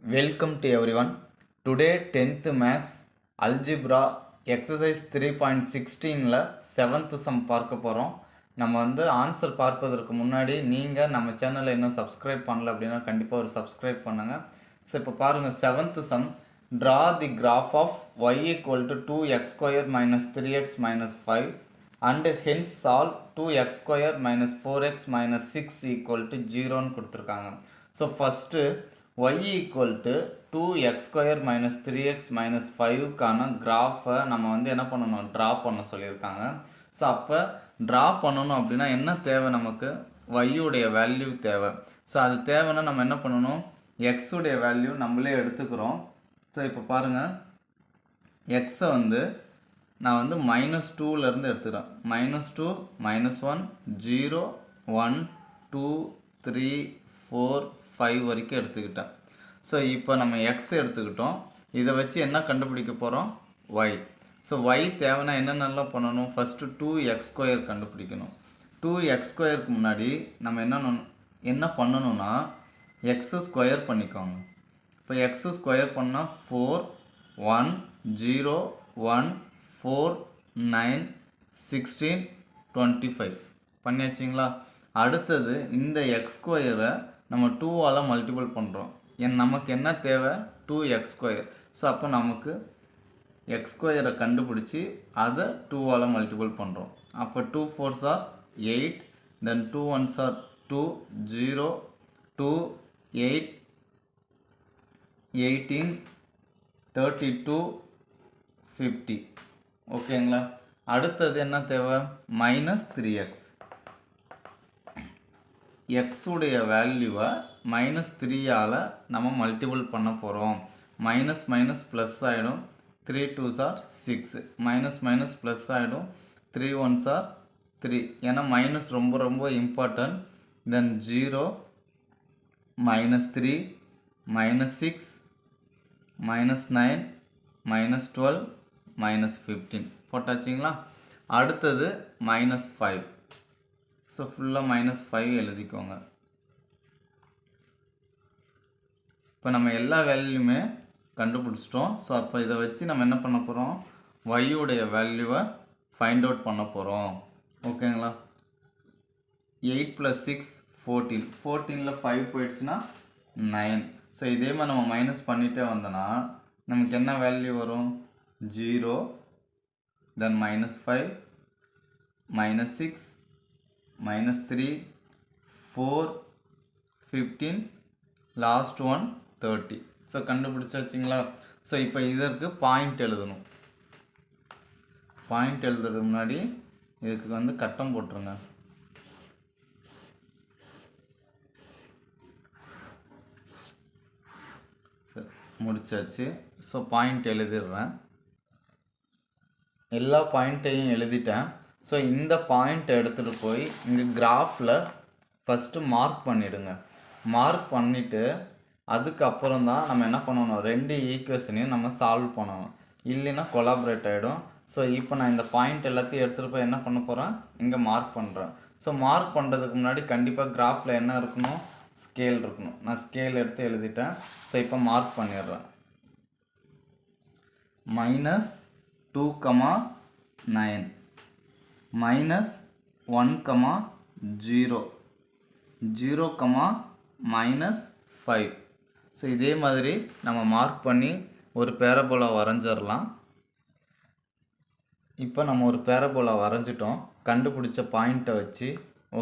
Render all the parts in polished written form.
Welcome to everyone. Today 10th Max Algebra Exercise 3.16ல 7th sum பார்க்க போகிறோம். நம்ம answer பார்ப்பதற்கு முன்னாடி நீங்கள் நம்ம சேனலை இன்னும் சப்ஸ்கிரைப் பண்ணல அப்படின்னா கண்டிப்பாக ஒரு சப்ஸ்கிரைப் பண்ணுங்கள். ஸோ இப்போ பாருங்கள் 7th sum. Draw the graph of y equal to 2x square minus 3x minus 5 and hence solve 2x square minus 4x minus 6 equal to 0ன்னு கொடுத்துருக்காங்க. So first y equal to 2x square minus 3x minus 5க்கான கிராஃபை நம்ம என்ன பண்ணணும், draw பண்ண சொல்லியிருக்காங்க. So அப்போ draw பண்ணணும் அப்படின்னா என்ன தேவை, நமக்கு y உடைய வேல்யூ தேவை. ஸோ அது தேவைன்னா நம்ம என்ன பண்ணணும், x உடைய வேல்யூ நம்மளே எடுத்துக்கிறோம். ஸோ இப்போ பாருங்கள், எக்ஸை நான் -2லேருந்து எடுத்துக்கிறேன். -2 -1 0 1 2 3 4 5 வரைக்கும் எடுத்துக்கிட்டேன். ஸோ இப்போ நம்ம எக்ஸ் எடுத்துக்கிட்டோம். இதை வச்சு என்ன கண்டுபிடிக்க போகிறோம், ஒய். ஸோ ஒய் தேவைன்னா என்னென்னலாம் பண்ணணும், ஃபஸ்ட்டு 2x² கண்டுபிடிக்கணும். 2x² முன்னாடி நம்ம என்ன பண்ணணும்னா எக்ஸு ஸ்கொயர் பண்ணிக்கோங்க. இப்போ எக்ஸு ஸ்கொயர் பண்ணால் 4 1 0 1 4 9 16 25 பண்ணியாச்சிங்களா. அடுத்தது இந்த x² நம்ம 2ஆல் மல்டிபிள் பண்ணுறோம். நமக்கு என்ன தேவை, 2x². ஸோ அப்போ நமக்கு x² கண்டுபிடிச்சி அதை 2ஆல் மல்டிபிள் பண்ணுறோம். அப்போ 2 4s are 8, then 2 1s are 2 0 2 8 18 32 50. ஓகேங்களா. அடுத்தது என்ன தேவை, -3x. எக்ஸுடைய வேல்யூவை -3ஆல் நம்ம மல்டிபிள் பண்ண போகிறோம். மைனஸ் மைனஸ் ப்ளஸ் ஆகிடும். 3 2s are 6, minus minus plus ஆகிடும். 3 1s are 3. ஏன்னா மைனஸ் ரொம்ப ரொம்ப இம்பார்ட்டன்ட். தென் 0 -3 -6 -9 -12 -15 போட்டாச்சிங்களா. அடுத்தது -5. ஸோ ஃபுல்லாக -5 எழுதிக்கோங்க. இப்போ நம்ம எல்லா வேல்யூமே கண்டுபிடிச்சிட்டோம். ஸோ அப்போ இதை வச்சு நம்ம என்ன பண்ண போகிறோம், ஒய்யுடைய வேல்யூவை ஃபைண்ட் அவுட் பண்ண போகிறோம். ஓகேங்களா. 8 + 6 14. 14ல் 5 போயிடுச்சுன்னா 9. ஸோ இதே மாதிரி நம்ம மைனஸ் பண்ணிகிட்டே வந்தோன்னா நமக்கு என்ன வேல்யூ வரும், 0 தென் -5 -6 -3 4 15 லாஸ்ட் ஒன் 30. ஸோ கண்டுபிடிச்சாச்சிங்களா. ஸோ இப்போ இதற்கு பாயிண்ட் எழுதணும். பாயிண்ட் எழுதுறதுக்கு முன்னாடி இதுக்கு கட்டம் போட்டுருங்க. சரி, முடிச்சாச்சு. ஸோ பாயிண்ட் எழுதிடுறேன். எல்லா பாயிண்ட்டையும் எழுதிட்டேன். ஸோ இந்த பாயிண்ட்டை எடுத்துகிட்டு போய் இங்கே கிராஃபில் ஃபஸ்ட்டு மார்க் பண்ணிவிடுங்க. மார்க் பண்ணிவிட்டு அதுக்கப்புறம் தான் நம்ம என்ன பண்ணணும், 2 ஈக்குவேஷனையும் நம்ம சால்வ் பண்ணணும். இல்லைன்னா கொலாபரேட் ஆகிடும். ஸோ இப்போ நான் இந்த பாயிண்ட் எல்லாத்தையும் எடுத்துகிட்டு போய் என்ன பண்ண போகிறேன், இங்கே மார்க் பண்ணுறேன். ஸோ மார்க் பண்ணுறதுக்கு முன்னாடி கண்டிப்பாக கிராஃபில் என்ன இருக்கணும், ஸ்கேல் இருக்கணும். நான் ஸ்கேல் எடுத்து எழுதிட்டேன். ஸோ இப்போ மார்க் பண்ணிடுறேன். -2, -9 -1, 0 0, -5. ஸோ இதே மாதிரி நம்ம மார்க் பண்ணி ஒரு பேரபோலா வரைஞ்சிடலாம். இப்போ நம்ம ஒரு பேரபோலா வரைஞ்சிட்டோம் கண்டுபிடிச்ச பாயிண்ட்டை வச்சு.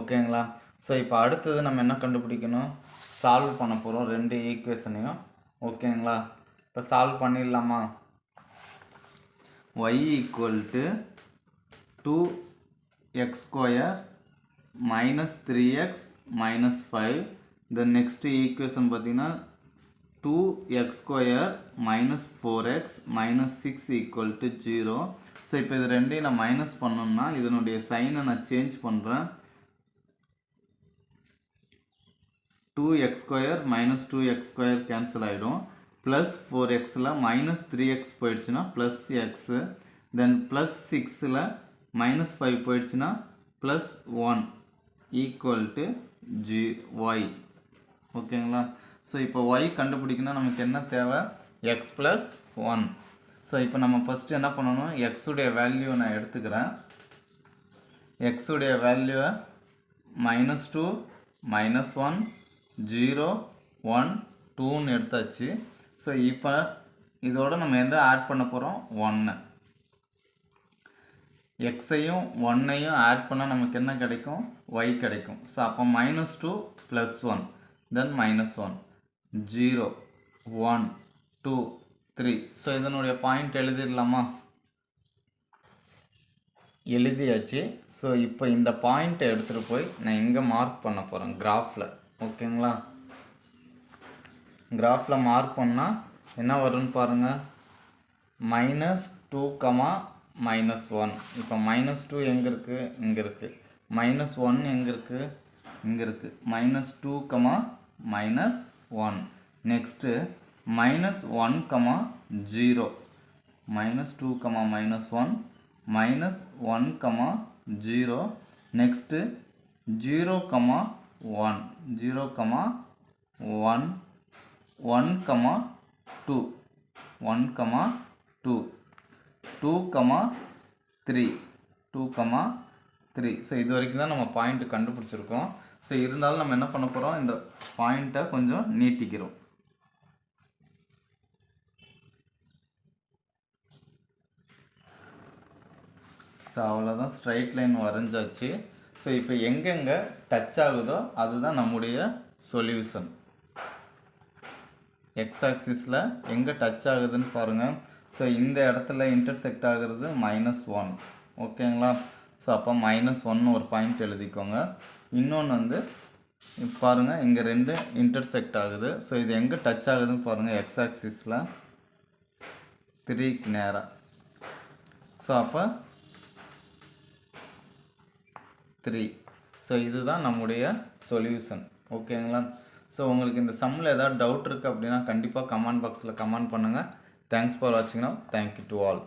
ஓகேங்களா. ஸோ இப்போ அடுத்தது நம்ம என்ன கண்டுபிடிக்கணும், சால்வ் பண்ண போகிறோம் 2 ஈக்குவேஷனையும். ஓகேங்களா. இப்போ சால்வ் பண்ணிடலாமா. y = 2x² -3x -5. the next equation பார்த்தீங்கன்னா 2x² -4x -6 = 0. ஸோ இப்போ இது ரெண்டையும் நான் மைனஸ் பண்ணோம்னா இதனுடைய சைனை நான் சேஞ்ச் பண்ணுறேன். 2x² -2x² கேன்சல் ஆகிடும். ப்ளஸ் 4xல் -3x போயிடுச்சுன்னா +x. தென் +6ல் -5 போயிடுச்சுன்னா +1 = y. ஓகேங்களா. ஸோ இப்போ y கண்டுபிடிக்கணும் நமக்கு என்ன தேவை x + 1. ஸோ இப்போ நம்ம ஃபஸ்ட்டு என்ன பண்ணணும் x உடைய வேல்யூ நான் எடுத்துக்கிறேன். x உடைய வேல்யூவை -2 -1 0 1 2ன்னு எடுத்தாச்சு. ஸோ இப்போ இதோட நம்ம எந்த ஆட் பண்ண போகிறோம் 1. எக்ஸையும் 1ஐயும் ஆட் பண்ணால் நமக்கு என்ன கிடைக்கும் y கிடைக்கும். ஸோ அப்போ -2 + 1 தென் -1 0 1 2 3. ஸோ இதனுடைய பாயிண்ட் எழுதிடலாமா? எழுதியாச்சு. ஸோ இப்போ இந்த பாயிண்ட்டை எடுத்துகிட்டு போய் நான் இங்கே மார்க் பண்ண போகிறேன் கிராஃபில். ஓகேங்களா? கிராஃபில் மார்க் பண்ணால் என்ன வரும்னு பாருங்கள் -2, -1. இப்போ -2 எங்கே இருக்குது இங்கே இருக்குது. -1 எங்கே இருக்குது இங்கே இருக்குது. -2, -1. நெக்ஸ்ட்டு -1, 0 -2, -1 -1, 0. நெக்ஸ்ட்டு 0, 1 0, 1 1, 2 1, 2 2, 3 2, 3. ஸோ இது வரைக்கும் தான் நம்ம பாயிண்ட் கண்டுபிடிச்சிருக்கோம். ஸோ இருந்தாலும் நம்ம என்ன பண்ண போகிறோம் இந்த பாயிண்ட்டை கொஞ்சம் நீட்டிக்கிறோம். ஸோ அவ்வளோதான், ஸ்ட்ரைட் லைன் வரைஞ்சாச்சு. ஸோ இப்போ எங்கெங்கே டச் ஆகுதோ அதுதான் நம்முடைய சொல்யூஷன். எக்ஸ் ஆக்சிஸில் எங்கே டச் ஆகுதுன்னு பாருங்கள். ஸோ இந்த இடத்துல இன்டர்செக்ட் ஆகுறது -1. ஓகேங்களா? ஸோ அப்போ -1 ஒரு பாயிண்ட் எழுதிக்கோங்க. இன்னொன்று வந்து பாருங்கள் இங்கே 2 இன்டர்செக்ட் ஆகுது. ஸோ இது எங்கே டச் ஆகுதுன்னு பாருங்கள் எக்ஸ் ஆக்சிஸில் 3க்கு நேராக. ஸோ அப்போ 3. ஸோ இதுதான் நம்முடைய சொல்யூஷன். ஓகேங்களா? ஸோ உங்களுக்கு இந்த சம்மில் ஏதாவது டவுட் இருக்குது அப்படின்னா கண்டிப்பாக கமெண்ட் பாக்ஸில் கமெண்ட் பண்ணுங்கள். தேங்க்ஸ் ஃபார் வாட்சிங். Now thank you to all.